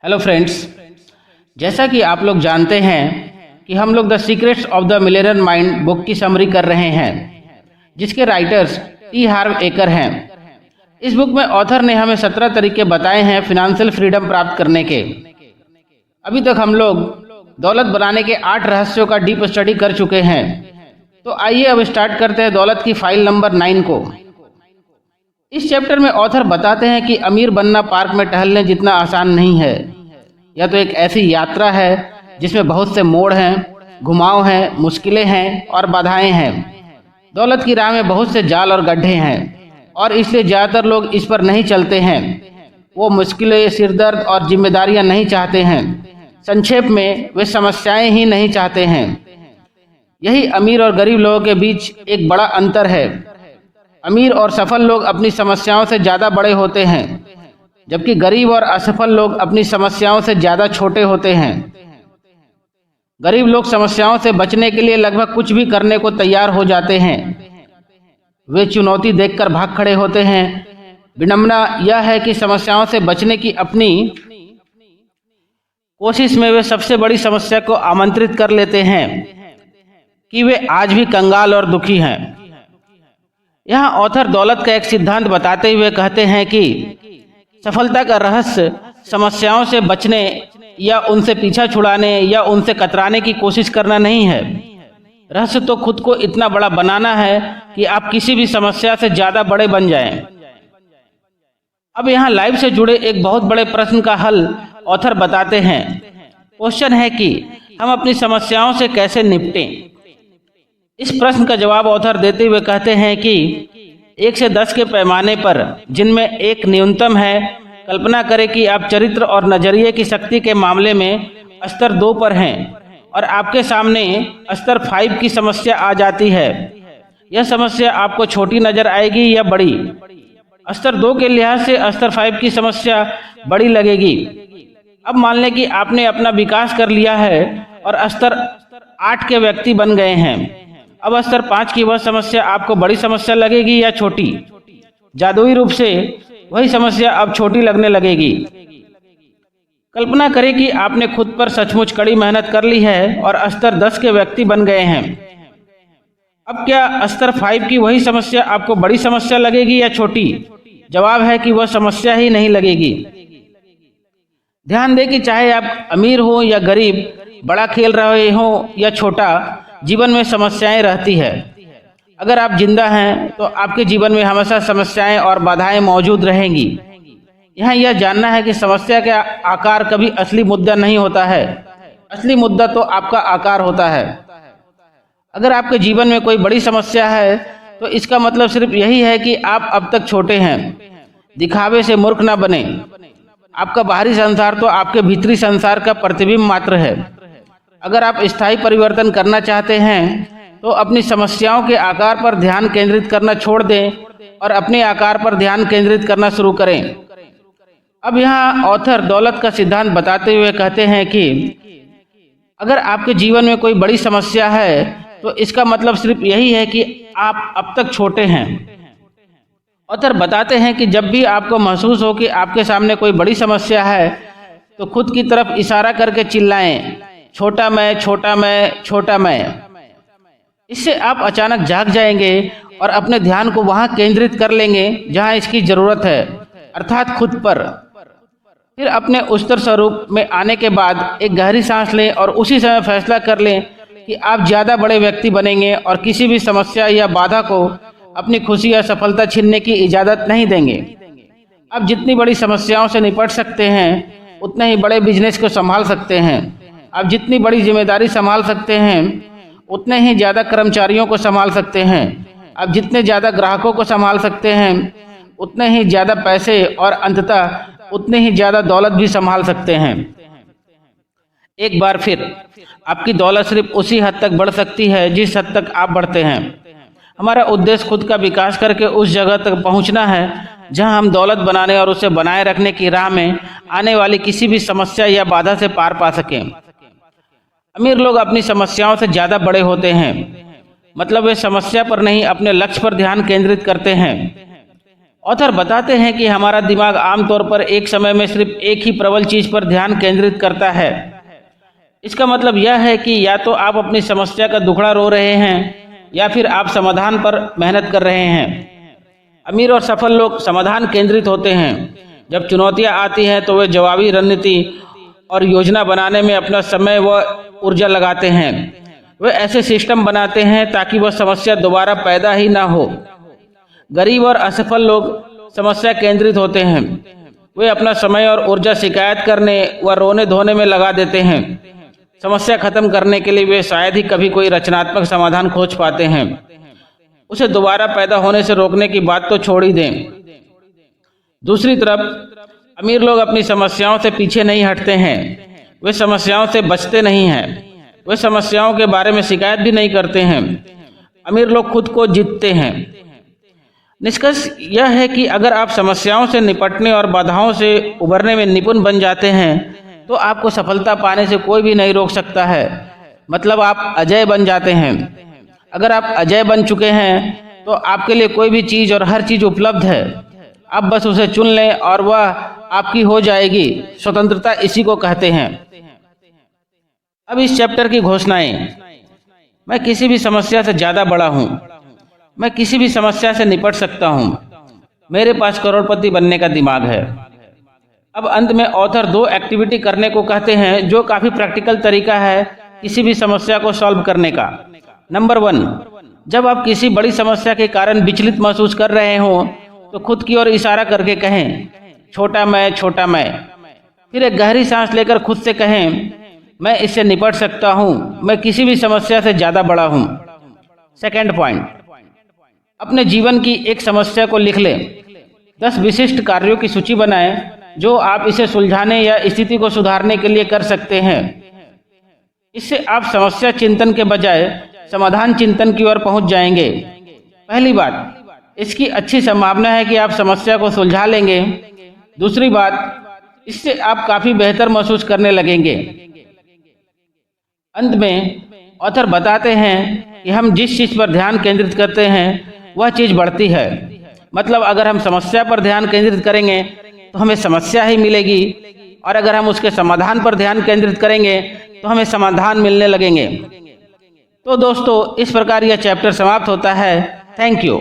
Hello friends, जैसा कि आप लोग जानते हैं कि हम लोग the secrets of the Millionaire mind book की समरी कर रहे हैं, जिसके राइटर्स टी हार्व एकर हैं। इस बुक में ऑथर ने हमें 17 तरीके बताए हैं फिनेंशियल फ्रीडम प्राप्त करने के। अभी तक हम लोग दौलत बनाने के 8 रहस्यों का डीप स्टडी कर चुके हैं। तो आइए अब स्टार्ट करते हैं दौलत की फाइल नंबर 9 को। इस चैप्टर में ऑथर बताते हैं कि अमीर बनना पार्क में टहलने जितना आसान नहीं है। यह तो एक ऐसी यात्रा है जिसमें बहुत से मोड़ हैं, घुमाव हैं, मुश्किलें हैं और बाधाएं हैं। दौलत की राह में बहुत से जाल और गड्ढे हैं और इसलिए ज़्यादातर लोग इस पर नहीं चलते हैं। वो मुश्किलें, सिरदर्द और जिम्मेदारियां नहीं चाहते हैं। संक्षेप में वे समस्याएं ही नहीं चाहते हैं। यही अमीर और गरीब लोगों के बीच एक बड़ा अंतर है। अमीर और सफल लोग अपनी समस्याओं से ज़्यादा बड़े होते हैं, जबकि गरीब और असफल लोग अपनी समस्याओं से ज़्यादा छोटे होते हैं। गरीब लोग समस्याओं से बचने के लिए लगभग कुछ भी करने को तैयार हो जाते हैं। वे चुनौती देखकर भाग खड़े होते हैं। विडंबना यह है कि समस्याओं से बचने की अपनी कोशिश में वे सबसे बड़ी समस्या को आमंत्रित कर लेते हैं कि वे आज भी कंगाल और दुखी हैं। यहाँ ऑथर दौलत का एक सिद्धांत बताते हुए कहते हैं कि सफलता का रहस्य समस्याओं से बचने या उनसे पीछा छुड़ाने या उनसे कतराने की कोशिश करना नहीं है। रहस्य तो खुद को इतना बड़ा बनाना है कि आप किसी भी समस्या से ज़्यादा बड़े बन जाएं। अब यहाँ लाइफ से जुड़े एक बहुत बड़े प्रश्न का हल ऑथर बताते हैं। क्वेश्चन है कि हम अपनी समस्याओं से कैसे निपटें। इस प्रश्न का जवाब ऑथर देते हुए कहते हैं कि 1 से 10 के पैमाने पर, जिनमें 1 न्यूनतम है, कल्पना करें कि आप चरित्र और नजरिए की शक्ति के मामले में स्तर 2 पर हैं और आपके सामने स्तर 5 की समस्या आ जाती है। यह समस्या आपको छोटी नजर आएगी या बड़ी? स्तर 2 के लिहाज से स्तर 5 की समस्या बड़ी लगेगी। अब मान लें कि आपने अपना विकास कर लिया है और स्तर 8 के व्यक्ति बन गए हैं। अब स्तर 5 की वह समस्या आपको बड़ी समस्या लगेगी या छोटी? जादुई रूप से वही समस्या अब छोटी लगने लगेगी। कल्पना करें कि आपने खुद पर सचमुच कड़ी मेहनत कर ली है और स्तर 10 के व्यक्ति बन गए हैं। अब क्या स्तर 5 की वही समस्या आपको बड़ी समस्या लगेगी या छोटी? जवाब है कि वह समस्या ही नहीं लगेगी। ध्यान दें कि चाहे आप अमीर हो या गरीब, बड़ा खेल रहे हो या छोटा, जीवन में समस्याएं रहती है। अगर आप जिंदा हैं तो आपके जीवन में हमेशा समस्याएं और बाधाएं मौजूद रहेंगी। यहाँ यह जानना है कि समस्या का आकार कभी असली मुद्दा नहीं होता है। असली मुद्दा तो आपका आकार होता है। अगर आपके जीवन में कोई बड़ी समस्या है तो इसका मतलब सिर्फ यही है कि आप अब तक छोटे हैं। दिखावे से मूर्ख न बने। आपका बाहरी संसार तो आपके भीतरी संसार का प्रतिबिंब मात्र है। अगर आप स्थायी परिवर्तन करना चाहते हैं तो अपनी समस्याओं के आकार पर ध्यान केंद्रित करना छोड़ दें और अपने आकार पर ध्यान केंद्रित करना शुरू करें। अब यहाँ ऑथर दौलत का सिद्धांत बताते हुए कहते हैं कि अगर आपके जीवन में कोई बड़ी समस्या है तो इसका मतलब सिर्फ यही है कि आप अब तक छोटे हैं। ऑथर बताते हैं कि जब भी आपको महसूस हो कि आपके सामने कोई बड़ी समस्या है तो खुद की तरफ इशारा करके चिल्लाएं, छोटा मैं, छोटा मैं, छोटा मैं। इससे आप अचानक जाग जाएंगे और अपने ध्यान को वहां केंद्रित कर लेंगे जहां इसकी जरूरत है, अर्थात खुद पर। फिर अपने उच्चतर स्वरूप में आने के बाद एक गहरी सांस लें और उसी समय फैसला कर लें कि आप ज़्यादा बड़े व्यक्ति बनेंगे और किसी भी समस्या या बाधा को अपनी खुशी या सफलता छीनने की इजाज़त नहीं देंगे। आप जितनी बड़ी समस्याओं से निपट सकते हैं उतने ही बड़े बिजनेस को संभाल सकते हैं। आप जितनी बड़ी जिम्मेदारी संभाल सकते हैं उतने ही ज़्यादा कर्मचारियों को संभाल सकते हैं। आप जितने ज़्यादा ग्राहकों को संभाल सकते हैं उतने ही ज़्यादा पैसे और अंततः उतने ही ज़्यादा दौलत भी संभाल सकते हैं। एक बार फिर आपकी दौलत सिर्फ उसी हद तक बढ़ सकती है जिस हद तक आप बढ़ते हैं। हमारा उद्देश्य खुद का विकास करके उस जगह तक पहुंचना है जहां हम दौलत बनाने और उसे बनाए रखने की राह में आने वाली किसी भी समस्या या बाधा से पार पा सकें। अमीर लोग अपनी समस्याओं से ज़्यादा बड़े होते हैं, मतलब वे समस्या पर नहीं अपने लक्ष्य पर ध्यान केंद्रित करते हैं। ऑथर बताते हैं कि हमारा दिमाग आमतौर पर एक समय में सिर्फ एक ही प्रबल चीज पर ध्यान केंद्रित करता है। इसका मतलब यह है कि या तो आप अपनी समस्या का दुखड़ा रो रहे हैं या फिर आप समाधान पर मेहनत कर रहे हैं। अमीर और सफल लोग समाधान केंद्रित होते हैं। जब चुनौतियां आती हैं तो वे जवाबी रणनीति और योजना बनाने में अपना समय व ऊर्जा लगाते हैं। वे ऐसे सिस्टम बनाते हैं ताकि वह समस्या दोबारा पैदा ही ना हो। गरीब और असफल लोग समस्या केंद्रित होते हैं। वे अपना समय और ऊर्जा शिकायत करने व रोने धोने में लगा देते हैं। समस्या खत्म करने के लिए वे शायद ही कभी कोई रचनात्मक समाधान खोज पाते हैं। उसे दोबारा पैदा होने से रोकने की बात तो छोड़ ही दें। दूसरी तरफ अमीर लोग अपनी समस्याओं से पीछे नहीं हटते हैं। वे समस्याओं से बचते नहीं हैं। वे समस्याओं के बारे में शिकायत भी नहीं करते हैं। अमीर लोग खुद को जीतते हैं। निष्कर्ष यह है कि अगर आप समस्याओं से निपटने और बाधाओं से उबरने में निपुण बन जाते हैं तो आपको सफलता पाने से कोई भी नहीं रोक सकता है। मतलब आप अजय बन जाते हैं। अगर आप अजय बन चुके हैं तो आपके लिए कोई भी चीज और हर चीज उपलब्ध है। आप बस उसे चुन लें और वह आपकी हो जाएगी। स्वतंत्रता इसी को कहते हैं। अब इस चैप्टर की घोषणाएं। मैं किसी भी समस्या से ज्यादा बड़ा हूं। मैं किसी भी समस्या से निपट सकता हूं। मेरे पास करोड़पति बनने का दिमाग है। अब अंत में ऑथर 2 एक्टिविटी करने को कहते हैं जो काफी प्रैक्टिकल तरीका है किसी भी समस्या को सॉल्व करने का। नंबर 1, जब आप किसी बड़ी समस्या के कारण विचलित महसूस कर रहे हो तो खुद की ओर इशारा करके कहें, छोटा मैं, छोटा मैं। फिर एक गहरी सांस लेकर खुद से कहें, मैं इससे निपट सकता हूं। मैं किसी भी समस्या से ज्यादा बड़ा हूं। सेकंड पॉइंट, अपने जीवन की एक समस्या को लिख लें। 10 विशिष्ट कार्यों की सूची बनाएं जो आप इसे सुलझाने या स्थिति को सुधारने के लिए कर सकते हैं। इससे आप समस्या चिंतन के बजाय समाधान चिंतन की ओर पहुंच जाएंगे। पहली बात, इसकी अच्छी संभावना है कि आप समस्या को सुलझा लेंगे। दूसरी बात, इससे आप काफी बेहतर महसूस करने लगेंगे। अंत में ऑथर बताते हैं कि हम जिस चीज पर ध्यान केंद्रित करते हैं वह चीज बढ़ती है। मतलब अगर हम समस्या पर ध्यान केंद्रित करेंगे तो हमें समस्या ही मिलेगी और अगर हम उसके समाधान पर ध्यान केंद्रित करेंगे तो हमें समाधान मिलने लगेंगे। तो दोस्तों, इस प्रकार यह चैप्टर समाप्त होता है। Thank you.